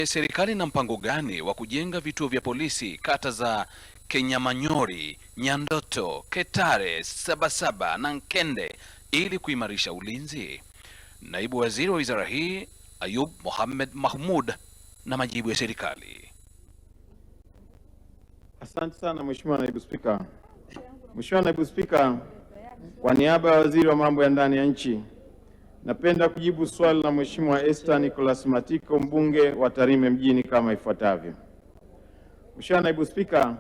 Serikali ina mpango gani wa kujenga vituo vya polisi kata za Kenyamanyori, Nyandoto, Ketare, Sabasaba na Nkende ili kuimarisha ulinzi? Naibu Waziri wa wizara hii Ayub Mohamed Mahmud na majibu ya serikali. Asante sana Mheshimiwa Naibu Spika. Mheshimiwa Naibu Spika, kwa niaba ya Waziri wa Mambo ya Ndani ya Nchi, napenda kujibu swali la Mheshimiwa Esther Nicholas Matiko, mbunge wa Tarime mjini kama ifuatavyo. Mheshimiwa Naibu Spika,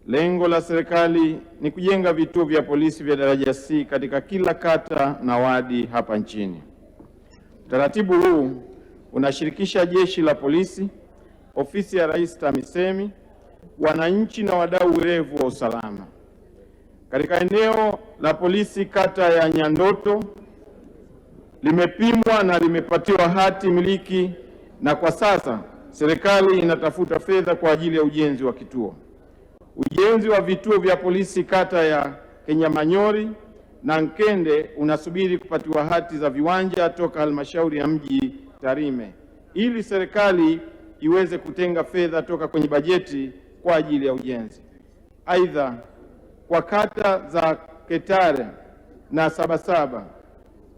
lengo la serikali ni kujenga vituo vya polisi vya daraja C katika kila kata na wadi hapa nchini. Utaratibu huu unashirikisha Jeshi la Polisi, Ofisi ya Rais TAMISEMI, wananchi na wadau werevu wa usalama. Katika eneo la polisi kata ya Nyandoto limepimwa na limepatiwa hati miliki, na kwa sasa serikali inatafuta fedha kwa ajili ya ujenzi wa kituo. Ujenzi wa vituo vya polisi kata ya Kenyamanyori na Nkende unasubiri kupatiwa hati za viwanja toka halmashauri ya mji Tarime ili serikali iweze kutenga fedha toka kwenye bajeti kwa ajili ya ujenzi. Aidha, kwa kata za Ketare na Sabasaba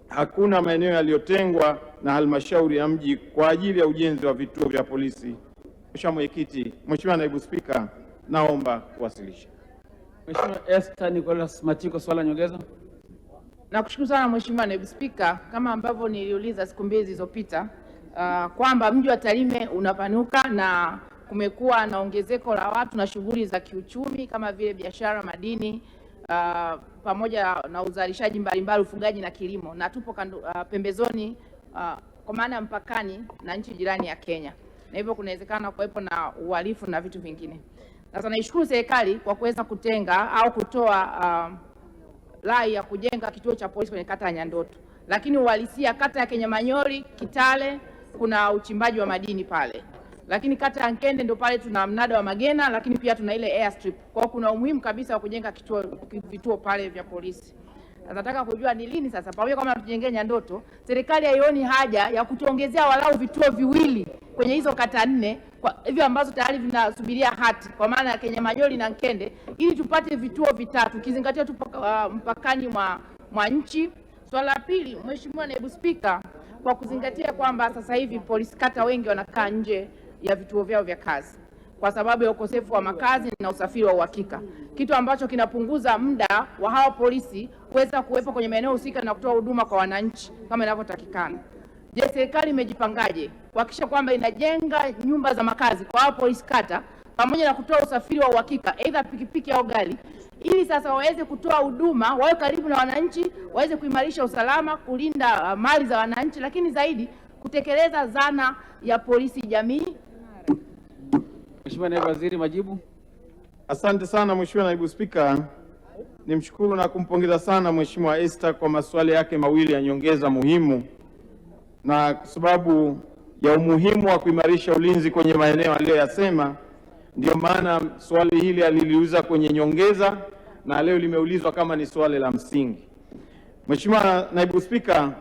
hakuna maeneo yaliyotengwa na halmashauri ya mji kwa ajili ya ujenzi wa vituo vya polisi. Mheshimiwa Mwenyekiti, Mheshimiwa Naibu Spika, naomba kuwasilisha. Mheshimiwa Esther Nicholas Matiko, swala nyongeza. Nakushukuru sana Mheshimiwa Naibu Spika, kama ambavyo niliuliza siku mbili zilizopita kwamba mji wa Tarime unapanuka na kumekuwa na ongezeko la watu na shughuli za kiuchumi kama vile biashara, madini, pamoja na uzalishaji mbalimbali, ufugaji na kilimo, na tupo pembezoni kwa maana mpakani na nchi jirani ya Kenya, na hivyo kunawezekana kuwepo na uhalifu na vitu vingine. Sasa naishukuru serikali kwa kuweza kutenga au kutoa rai ya kujenga kituo cha polisi kwenye kata ya Nyandoto, lakini uhalisia kata ya Kenyamanyori, Kitale kuna uchimbaji wa madini pale, lakini kata ya Nkende ndio pale tuna mnada wa Magena, lakini pia tuna ile airstrip. Kwa hiyo kuna umuhimu kabisa wa kujenga vituo pale vya polisi. Nataka kujua ni lini sasa, pamoja kama tujengee Nyandoto, serikali haioni haja ya kutuongezea walau vituo viwili kwenye hizo kata 4 kwa hivyo ambazo tayari vinasubiria hati, kwa maana ya Kenyamanyori na Nkende, ili tupate vituo vitatu kizingatia tupo mpakani mwa nchi. Swala la pili, Mheshimiwa Naibu Spika, kwa kuzingatia kwamba sasa hivi polisi kata wengi wanakaa nje ya vituo vyao vya kazi kwa sababu ya ukosefu wa makazi na usafiri wa uhakika, kitu ambacho kinapunguza muda wa hao polisi kuweza kuwepo kwenye maeneo husika na kutoa huduma kwa wananchi kama inavyotakikana. Je, serikali imejipangaje kuhakikisha kwamba inajenga nyumba za makazi kwa hao polisi kata pamoja na kutoa usafiri wa uhakika, aidha pikipiki au gari, ili sasa waweze kutoa huduma, wawe karibu na wananchi, waweze kuimarisha usalama, kulinda mali za wananchi, lakini zaidi kutekeleza zana ya polisi jamii? Mheshimiwa Naibu Waziri, majibu. Asante sana Mheshimiwa Naibu Spika. Nimshukuru na kumpongeza sana Mheshimiwa Esther kwa maswali yake mawili ya nyongeza muhimu, na kwa sababu ya umuhimu wa kuimarisha ulinzi kwenye maeneo aliyoyasema, ndio maana swali hili aliliuliza kwenye nyongeza na leo limeulizwa kama ni swali la msingi. Mheshimiwa Naibu Spika,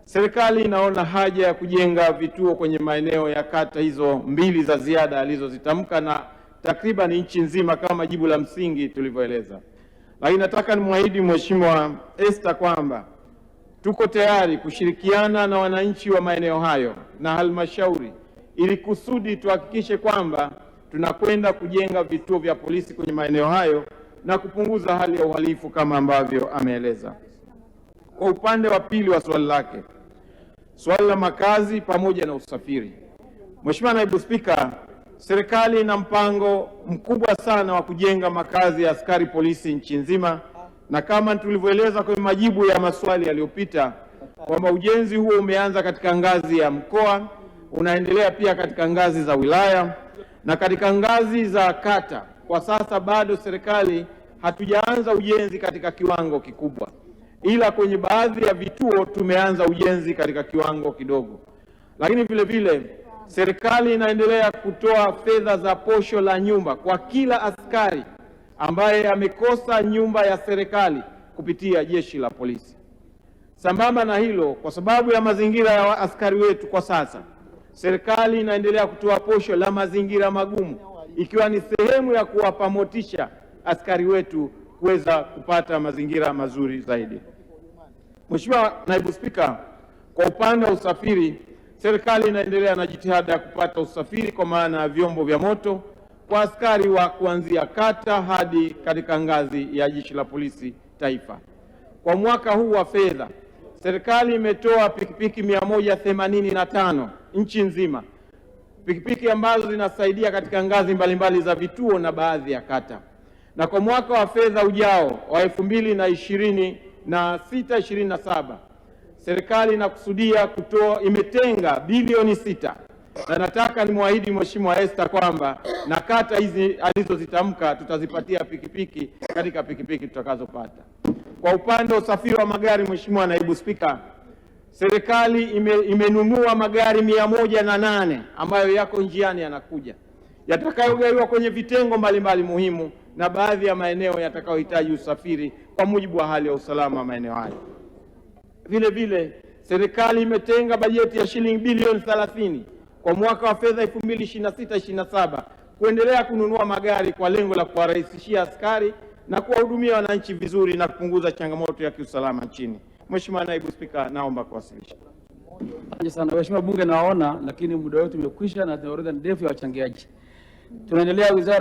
serikali inaona haja ya kujenga vituo kwenye maeneo ya kata hizo mbili za ziada alizozitamka na takriban nchi nzima kama jibu la msingi tulivyoeleza. Lakini nataka nimwahidi Mheshimiwa Esther kwamba tuko tayari kushirikiana na wananchi wa maeneo hayo na halmashauri ili kusudi tuhakikishe kwamba tunakwenda kujenga vituo vya polisi kwenye maeneo hayo na kupunguza hali ya uhalifu kama ambavyo ameeleza. Kwa upande wa pili wa swali lake, swali la makazi pamoja na usafiri, Mheshimiwa Naibu Spika, serikali ina mpango mkubwa sana wa kujenga makazi ya askari polisi nchi nzima, na kama tulivyoeleza kwenye majibu ya maswali yaliyopita kwamba ujenzi huo umeanza katika ngazi ya mkoa, unaendelea pia katika ngazi za wilaya na katika ngazi za kata. Kwa sasa bado serikali hatujaanza ujenzi katika kiwango kikubwa, ila kwenye baadhi ya vituo tumeanza ujenzi katika kiwango kidogo. Lakini vile vile serikali inaendelea kutoa fedha za posho la nyumba kwa kila askari ambaye amekosa nyumba ya serikali kupitia Jeshi la Polisi. Sambamba na hilo, kwa sababu ya mazingira ya askari wetu kwa sasa, serikali inaendelea kutoa posho la mazingira magumu, ikiwa ni sehemu ya kuwapa motisha askari wetu kuweza kupata mazingira mazuri zaidi. Mheshimiwa Naibu Spika, kwa upande wa usafiri, serikali inaendelea na jitihada ya kupata usafiri kwa maana ya vyombo vya moto kwa askari wa kuanzia kata hadi katika ngazi ya Jeshi la Polisi Taifa. Kwa mwaka huu wa fedha, serikali imetoa pikipiki 185 nchi nzima, pikipiki ambazo zinasaidia katika ngazi mbalimbali za vituo na baadhi ya kata. Na kwa mwaka wa fedha ujao wa 2026/27 serikali inakusudia imetenga bilioni 6, na nataka nimwahidi Mheshimiwa Esther kwamba na kata hizi alizozitamka tutazipatia pikipiki katika pikipiki tutakazopata. Kwa upande wa usafiri wa magari, Mheshimiwa Naibu Spika, serikali imenunua magari 108 ambayo yako njiani yanakuja, yatakayogaiwa kwenye vitengo mbalimbali muhimu na baadhi ya maeneo yatakayohitaji usafiri kwa mujibu wa hali ya usalama wa maeneo hayo. Vile vile serikali imetenga bajeti ya shilingi bilioni 30 kwa mwaka wa fedha 2026/27 kuendelea kununua magari kwa lengo la kuwarahisishia askari na kuwahudumia wananchi vizuri na kupunguza changamoto ya kiusalama nchini. Mheshimiwa Naibu Spika, naomba kuwasilisha. Asante sana Mheshimiwa Bunge, nawaona lakini muda wetu umekwisha na orodha ndefu ya wachangiaji. Tunaendelea wizara